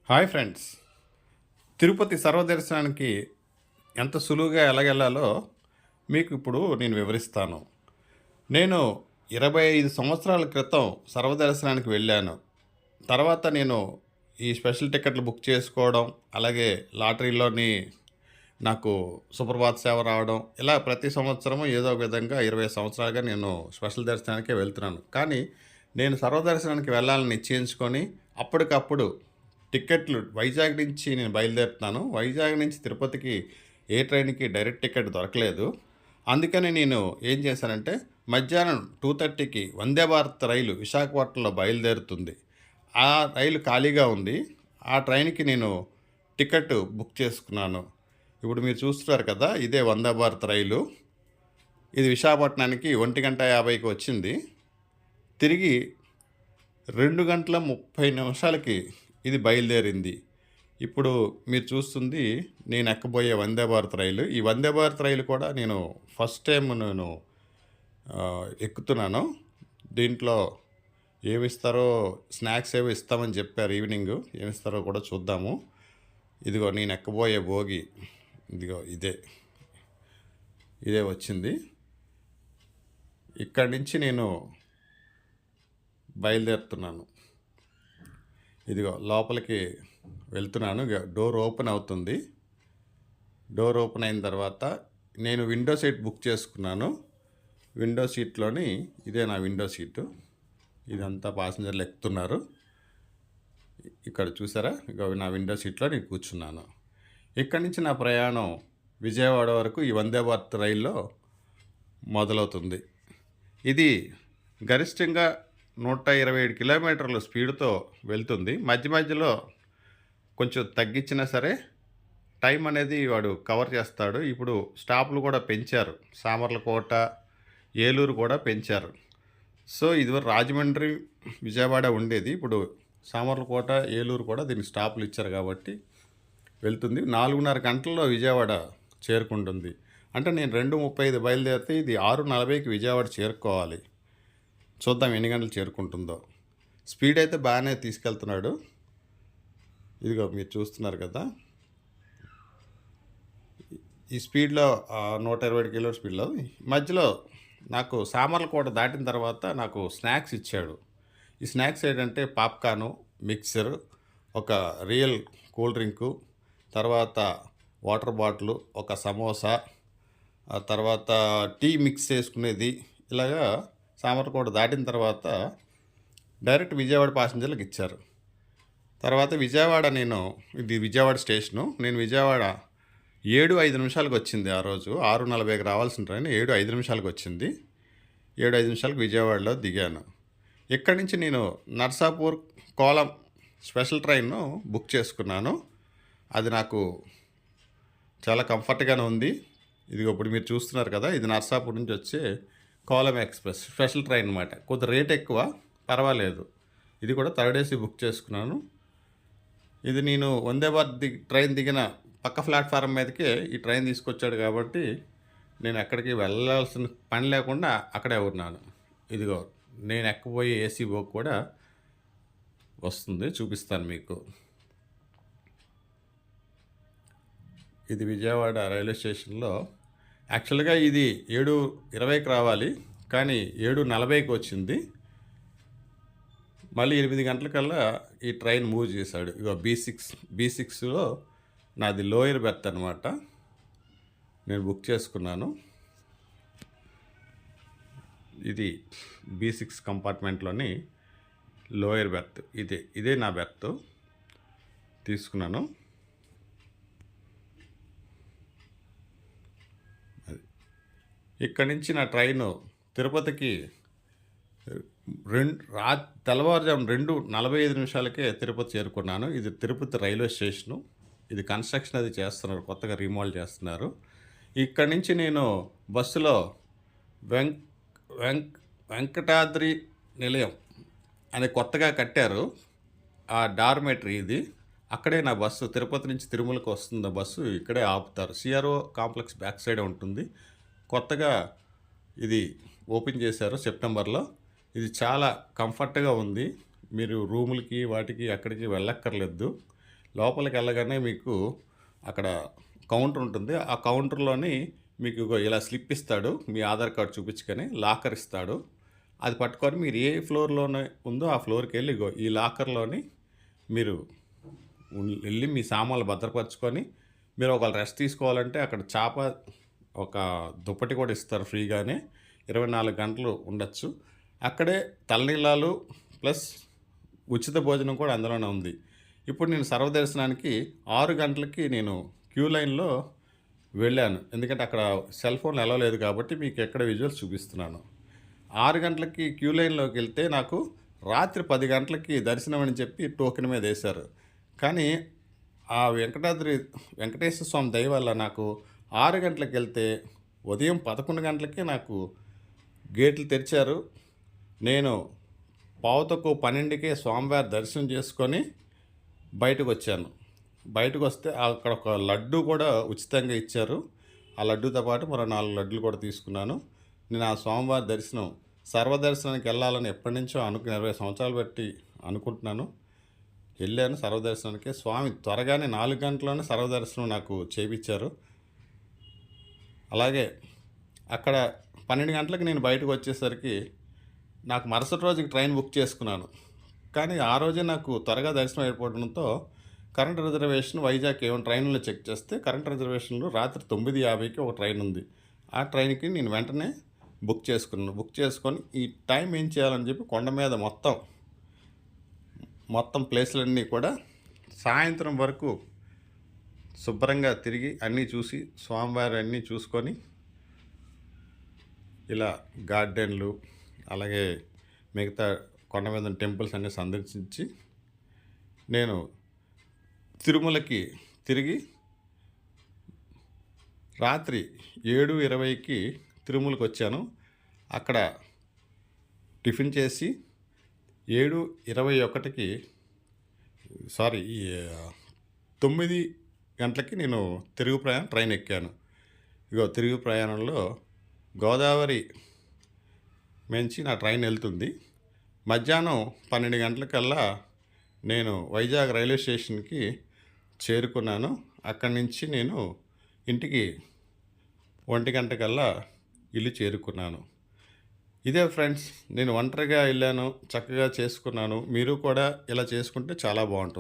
Hi friends. Tirupati సర్వదర్శనానికి ఎంత సులువుగా ఎలాగెళ్ళాలో మీకు ఇప్పుడు నేను వివరిస్తాను. నేను 25 సంవత్సరాల క్రితం సర్వదర్శనానికి వెళ్ళాను. తర్వాత నేను ఈ స్పెషల్ టికెట్లు బుక్ చేసుకోవడం, అలాగే లాటరీలోని నాకు సుప్రభాత్ సేవ రావడం, ఇలా ప్రతి సంవత్సరము ఏదో ఒక విధంగా 20 సంవత్సరాలుగా నేను స్పెషల్ దర్శనానికే వెళ్తున్నాను. కానీ నేను సర్వదర్శనానికి వెళ్ళాలని నిశ్చయించుకొని అప్పటికప్పుడు టికెట్లు వైజాగ్ నుంచి నేను బయలుదేరుతున్నాను. వైజాగ్ నుంచి తిరుపతికి ఏ ట్రైన్‌కి డైరెక్ట్ టికెట్ దొరకలేదు. అందుకని నేను ఏం చేశానంటే మధ్యాహ్నం 2:30కి వందే భారత్ రైలు విశాఖపట్నంలో బయలుదేరుతుంది. ఆ రైలు ఖాళీగా ఉంది. ఆ ట్రైన్‌కి నేను టికెట్ బుక్ చేసుకున్నాను. ఇప్పుడు మీరు చూస్తున్నారు కదా! ఇదే వందే భారత్ రైలు. ఇది విశాఖపట్నానికి 1:50కి వచ్చింది. తిరిగి 2:30 ఇది బయలుదేరింది. ఇప్పుడు మీరు చూస్తుంది నేను ఎక్కబోయే వందే భారత్ రైలు. ఈ వందే భారత్ రైలు కూడా నేను ఫస్ట్ టైమ్ ఎక్కుతున్నాను. దీంట్లో ఏమిస్తారో స్నాక్స్ ఏవో ఇస్తామని చెప్పారు ఈవినింగు. ఏమిస్తారో కూడా చూద్దాము. ఇదిగో నేను ఎక్కబోయే బోగి. ఇదిగో ఇదే వచ్చింది. ఇక్కడి నుంచి నేను బయలుదేరుతున్నాను. ఇదిగో లోపలికి వెళ్తున్నాను. డోర్ ఓపెన్ అవుతుంది. డోర్ ఓపెన్ అయిన తర్వాత నేను విండో సీట్ బుక్ చేసుకున్నాను. విండో సీట్లోని ఇదే నా విండో సీటు. ఇదంతా పాసింజర్లు ఎక్కుతున్నారు. ఇక్కడ చూసారా, ఇక నా విండో సీట్లో నేను కూర్చున్నాను. ఇక్కడి నుంచి నా ప్రయాణం విజయవాడ వరకు ఈ వందే భారత్ రైల్లో మొదలవుతుంది. ఇది గరిష్టంగా 127 కిలోమీటర్ల స్పీడ్తో వెళ్తుంది. మధ్య మధ్యలో కొంచెం తగ్గించినా సరే టైం అనేది వాడు కవర్ చేస్తాడు. ఇప్పుడు స్టాపులు కూడా పెంచారు. సామర్లకోట, ఏలూరు కూడా పెంచారు. సో ఇదివరకు రాజమండ్రి, విజయవాడ ఉండేది. ఇప్పుడు సామర్లకోట, ఏలూరు కూడా దీనికి స్టాపులు ఇచ్చారు కాబట్టి వెళ్తుంది. 4:30 గంటల్లో విజయవాడ చేరుకుంటుంది. అంటే నేను 2:35 బయలుదేరితే ఇది 6:40కి విజయవాడ చేరుకోవాలి. చూద్దాం ఎన్ని గంటలు చేరుకుంటుందో. స్పీడ్ అయితే బాగానే తీసుకెళ్తున్నాడు. ఇదిగో మీరు చూస్తున్నారు కదా, ఈ స్పీడ్లో 120 కిలో స్పీడ్లో. మధ్యలో నాకు సామర్లకోట దాటిన తర్వాత నాకు స్నాక్స్ ఇచ్చాడు. ఈ స్నాక్స్ ఏంటంటే పాప్కార్ను, మిక్చర్, ఒక రియల్ కూల్ డ్రింకు, తర్వాత వాటర్ బాటిల్, ఒక సమోసా, ఆ తర్వాత టీ మిక్స్ చేసుకునేది. ఇలాగా సామర్లకోట దాటిన తర్వాత డైరెక్ట్ విజయవాడ ప్యాసింజర్లకు ఇచ్చారు. తర్వాత విజయవాడ ఇది విజయవాడ స్టేషను. నేను విజయవాడ 7:05 వచ్చింది ఆ రోజు. 6:40కి రావాల్సిన ట్రైన్ 7:05 వచ్చింది. 7:05 విజయవాడలో దిగాను. ఇక్కడి నుంచి నేను నర్సాపూర్, కోలం స్పెషల్ ట్రైన్ను బుక్ చేసుకున్నాను. అది నాకు చాలా కంఫర్ట్గానే ఉంది. ఇది ఇప్పుడు మీరు చూస్తున్నారు కదా, ఇది నర్సాపూర్ నుంచి వచ్చే కోలం ఎక్స్ప్రెస్ స్పెషల్ ట్రైన్ అనమాట. కొద్ది రేట్ ఎక్కువ, పర్వాలేదు. ఇది కూడా థర్డ్ ఏసీ బుక్ చేసుకున్నాను. ఇది నేను వందే భారత్ ట్రైన్ దిగిన పక్క ప్లాట్ఫారం మీదకే ఈ ట్రైన్ తీసుకొచ్చాడు కాబట్టి నేను ఎక్కడికి వెళ్ళాల్సిన పని లేకుండా అక్కడే ఉన్నాను. ఇదిగో నేను ఎక్కబోయే ఏసీ బోక్ కూడా వస్తుంది, చూపిస్తాను మీకు. ఇది విజయవాడ రైల్వే స్టేషన్లో. యాక్చువల్గా ఇది 7:20కి రావాలి, కానీ 7:40కి వచ్చింది. మళ్ళీ 8 గంటలకల్లా ఈ ట్రైన్ మూవ్ చేశాడు. ఇక B6లో నాది లోయర్ బెర్త్ అనమాట. నేను బుక్ చేసుకున్నాను. ఇది B6 కంపార్ట్మెంట్లోని లోయర్ బెర్త్. ఇదే నా బెర్త్. తీసుకున్నాను. ఇక్కడి నుంచి నా ట్రైను తిరుపతికి తెల్లవారుజాము 2:45కే తిరుపతి చేరుకున్నాను. ఇది తిరుపతి రైల్వే స్టేషను. ఇది కన్స్ట్రక్షన్ అది చేస్తున్నారు, కొత్తగా రీమోడల్ చేస్తున్నారు. ఇక్కడి నుంచి నేను బస్సులో వెంకటాద్రి నిలయం అని కొత్తగా కట్టారు, ఆ డార్మెటరీ ఇది. అక్కడే నా బస్సు తిరుపతి నుంచి తిరుమలకు వస్తుంది. బస్సు ఇక్కడే ఆపుతారు. సిఆర్ఓ కాంప్లెక్స్ బ్యాక్ సైడే ఉంటుంది. కొత్తగా ఇది ఓపెన్ చేశారు సెప్టెంబర్లో. ఇది చాలా కంఫర్ట్గా ఉంది. మీరు రూములకి వాటికి అక్కడికి వెళ్ళక్కర్లేదు. లోపలికి వెళ్ళగానే మీకు అక్కడ కౌంటర్ ఉంటుంది. ఆ కౌంటర్‌లోని మీకు ఇగో ఇలా స్లిప్ ఇస్తాడు. మీ ఆధార్ కార్డ్ చూపించుకొని లాకర్ ఇస్తాడు. అది పట్టుకొని మీరు ఏ ఫ్లోర్‌లోనే ఉందో ఆ ఫ్లోర్‌కెళ్ళి ఇగో ఈ లాకర్‌లోని మీరు ఎళ్లి మీ సామాన్లు భద్రపరుచుకొని మీరు ఒకవేళ రెస్ట్ తీసుకోవాలంటే అక్కడ ఒక దుప్పటి కూడా ఇస్తారు ఫ్రీగానే. 24 గంటలు ఉండొచ్చు. అక్కడే తలనీలాలు ప్లస్ ఉచిత భోజనం కూడా అందులోనే ఉంది. ఇప్పుడు నేను సర్వదర్శనానికి 6 గంటలకి నేను క్యూ లైన్‌లో వెళ్ళాను. ఎందుకంటే అక్కడ సెల్ ఫోన్‌లు అలౌ లేదు కాబట్టి మీకు ఎక్కడ విజువల్స్ చూపిస్తున్నాను. 6 గంటలకి క్యూ లైన్‌లోకెళ్తే నాకు రాత్రి 10 గంటలకి దర్శనం అని చెప్పి టోకెన్ మీద ఏశారు. కానీ ఆ వెంకటేశ్వర స్వామి దయ వల్ల నాకు 6 గంటలకెళ్తే ఉదయం 11 గంటలకే నాకు గేట్లు తెరిచారు. నేను 11:12కే స్వామివారి దర్శనం చేసుకొని బయటకొచ్చాను. బయటకొస్తే అక్కడ ఒక లడ్డు కూడా ఉచితంగా ఇచ్చారు. ఆ లడ్డూతో పాటు మరో 4 లడ్డులు కూడా తీసుకున్నాను. నేను ఆ స్వామివారి దర్శనం సర్వదర్శనానికి వెళ్ళాలని ఎప్పటినుంచో 20 సంవత్సరాలు బట్టి అనుకుంటున్నాను. వెళ్ళాను సర్వదర్శనానికి. స్వామి త్వరగానే 4 గంటల్లోనే సర్వదర్శనం నాకు చేపిచ్చారు. అలాగే అక్కడ 12 గంటలకు నేను బయటకొచ్చేసరికి నాకు మరుసటి రోజుకి ట్రైన్ బుక్ చేసుకున్నాను. కానీ ఆ రోజే నాకు త్వరగా దర్శనం అయిపోవడంతో కరెంట్ రిజర్వేషన్ వైజాగ్ ఏమైనా ట్రైన్‌లో చెక్ చేస్తే కరెంట్ రిజర్వేషన్‌లో రాత్రి 9:50కి ఒక ట్రైన్ ఉంది. ఆ ట్రైన్‌కి నేను వెంటనే బుక్ చేసుకున్నాను. బుక్ చేసుకొని ఈ టైం ఏం చేయాలని చెప్పి కొండ మీద మొత్తం ప్లేసులన్నీ కూడా సాయంత్రం వరకు శుభ్రంగా తిరిగి అన్నీ చూసి స్వామివారి అన్నీ చూసుకొని ఇలా గార్డెన్‌లు అలాగే మిగతా కొండ మీద ఉన్న టెంపుల్స్ అన్నీ సందర్శించి నేను తిరుమలకి తిరిగి రాత్రి 7:20కి తిరుమలకొచ్చాను. అక్కడ టిఫిన్ చేసి 7:21కి సారీ 9 గంటలకి నేను తిరుగు ప్రయాణం ట్రైన్ ఎక్కాను. ఇగో తిరుగు ప్రయాణంలో గోదావరి మించి నా ట్రైన్ వెళ్తుంది. మధ్యాహ్నం 12 గంటలకల్లా నేను వైజాగ్ రైల్వే స్టేషన్‌కి చేరుకున్నాను. అక్కడి నుంచి నేను ఇంటికి 1 గంటకల్లా ఇల్లు చేరుకున్నాను. ఇదే ఫ్రెండ్స్, నేను ఒంటరిగా వెళ్ళాను. చక్కగా చేసుకున్నాను. మీరు కూడా ఇలా చేసుకుంటే చాలా బావుంటుంది.